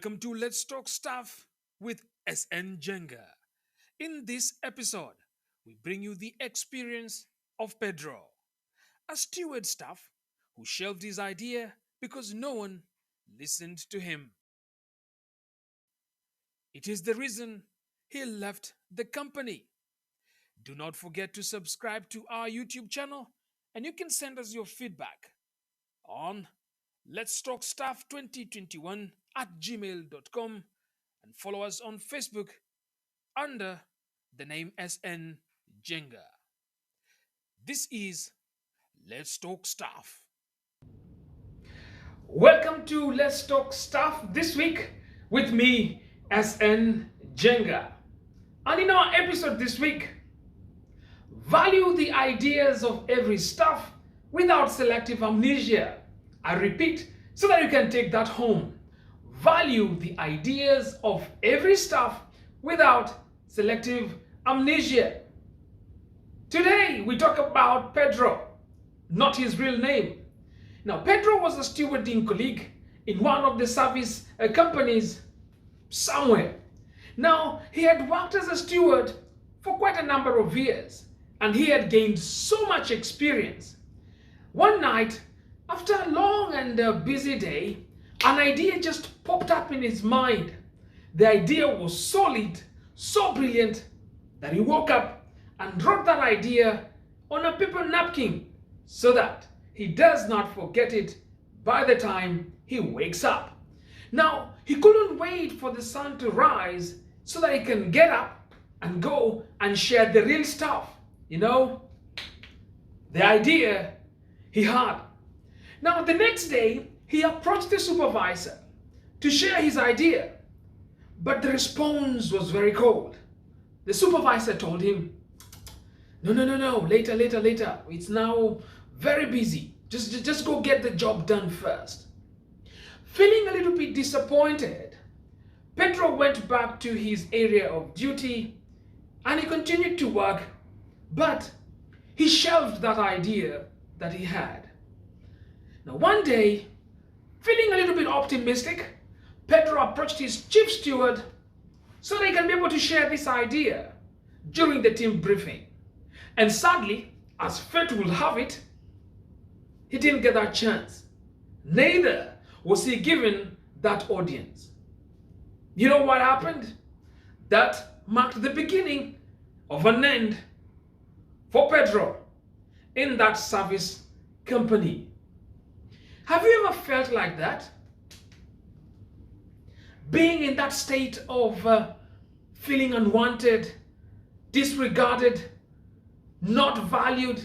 Welcome to Let's Talk Stuff with Njenga. In this episode, we bring you the experience of Pedro, a steward staff who shelved his idea because no one listened to him. It is the reason he left the company. Do not forget to subscribe to our YouTube channel and you can send us your feedback on Let's Talk Stuff 2021 at gmail.com and follow us on Facebook under the name SN Jenga. This is Let's Talk Stuff. Welcome to Let's Talk Stuff this week with me, SN Jenga. And in our episode this week, value the ideas of every staff without selective amnesia. I repeat, so that you can take that home. Value the ideas of every staff without selective amnesia. Today, we talk about Pedro, not his real name. Now, Pedro was a stewarding colleague in one of the service companies somewhere. Now, he had worked as a steward for quite a number of years, and he had gained so much experience. One night, after a long and busy day, an idea just popped up in his mind. The idea was solid, so brilliant, that he woke up and wrote that idea on a paper napkin so that he does not forget it by the time he wakes up. Now, he couldn't wait for the sun to rise so that he can get up and go and share the real stuff. The idea he had. Now, the next day, he approached the supervisor to share his idea, but the response was very cold. The supervisor told him, no, later. It's now very busy. Just go get the job done first. Feeling a little bit disappointed, Pedro went back to his area of duty and he continued to work, but he shelved that idea that he had. Now, one day, feeling a little bit optimistic, Pedro approached his chief steward so they can be able to share this idea during the team briefing. And sadly, as fate will have it, he didn't get that chance. Neither was he given that audience. You know what happened? That marked the beginning of an end for Pedro in that service company. Have you ever felt like that? Being in that state of feeling unwanted, disregarded, not valued,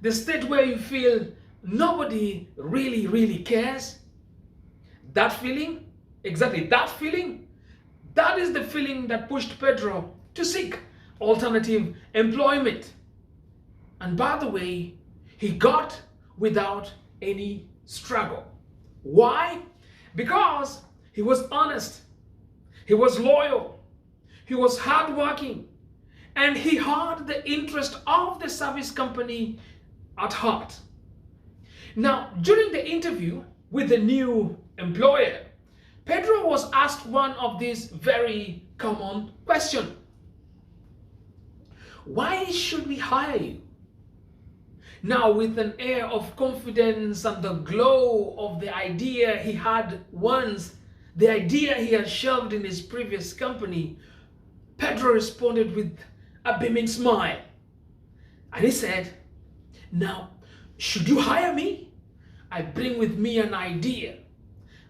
the state where you feel nobody really cares? That feeling, exactly that feeling, that is the feeling that pushed Pedro to seek alternative employment. And by the way, he got without any struggle. Why? Because he was honest, he was loyal, he was hardworking, and he had the interest of the service company at heart. Now, during the interview with the new employer, Pedro was asked one of these very common questions. Why should we hire you? Now, with an air of confidence and the glow of the idea he had once, the idea he had shelved in his previous company, Pedro responded with a beaming smile. And he said, now, should you hire me? I bring with me an idea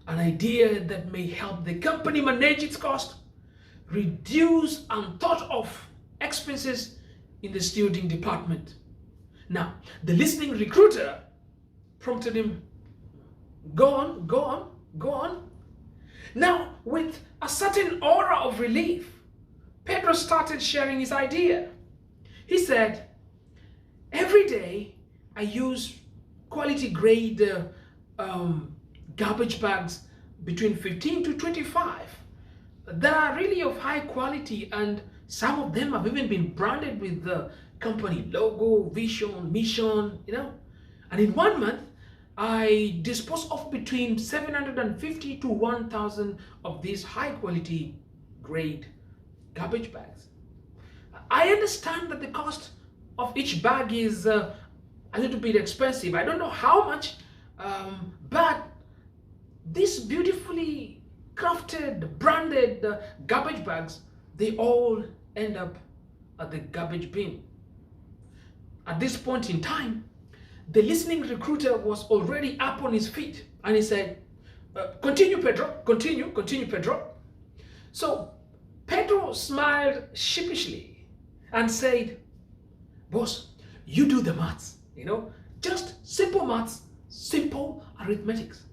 that may help the company manage its cost, reduce unthought of expenses in the stewarding department. Now, the listening recruiter prompted him, go on. Now, with a certain aura of relief, Pedro started sharing his idea. He said, every day I use quality grade garbage bags between 15 to 25 that are really of high quality, and some of them have even been branded with the company logo, vision, mission, And in 1 month, I dispose of between 750 to 1,000 of these high quality grade garbage bags. I understand that the cost of each bag is a little bit expensive. I don't know how much, but these beautifully crafted, branded garbage bags, they all end up at the garbage bin. At this point in time, the listening recruiter was already up on his feet and he said, continue, Pedro, continue, Pedro. So Pedro smiled sheepishly and said, boss, you do the maths, just simple maths, simple arithmetics.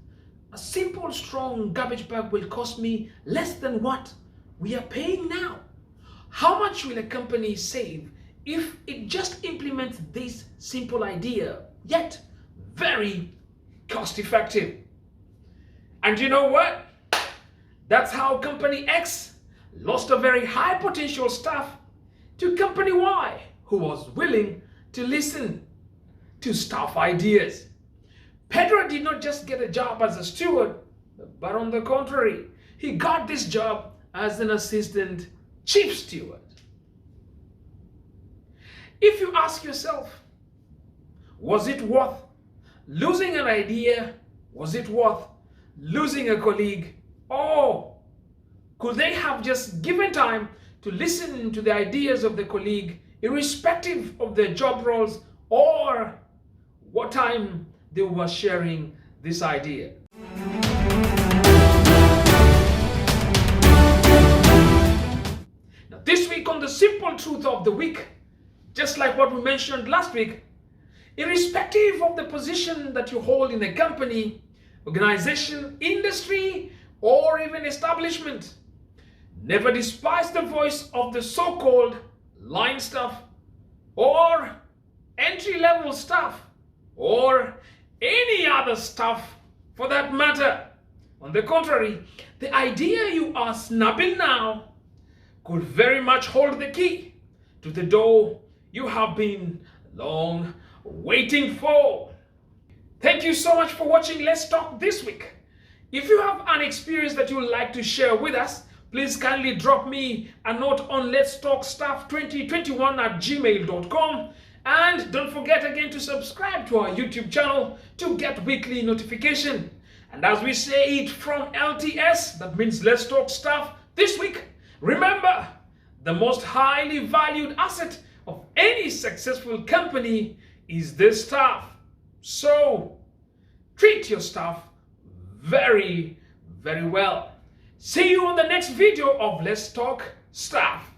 A simple, strong garbage bag will cost me less than what we are paying now. How much will a company save if it just implements this simple idea, yet very cost effective? And you know what? That's how company X lost a very high potential staff to company Y, who was willing to listen to staff ideas. Pedro did not just get a job as a steward, but on the contrary, he got this job as an assistant chief steward. If you ask yourself, was it worth losing an idea? Was it worth losing a colleague? Or could they have just given time to listen to the ideas of the colleague, irrespective of their job roles or what time they were sharing this idea? Now, this week on the Simple Truth of the Week, just like what we mentioned last week, irrespective of the position that you hold in a company, organization, industry, or even establishment, never despise the voice of the so-called line staff or entry-level staff or any other staff for that matter. On the contrary, the idea you are snubbing now could very much hold the key to the door you have been long waiting for. Thank you so much for watching Let's Talk this week. If you have an experience that you would like to share with us, please kindly drop me a note on Let's Talk Staff 2021@gmail.com. And don't forget again to subscribe to our YouTube channel to get weekly notification. And as we say it from LTS, that means Let's Talk Staff this week, remember, the most highly valued asset of any successful company is the staff. So treat your staff very, very well. See you on the next video of Let's Talk Staff.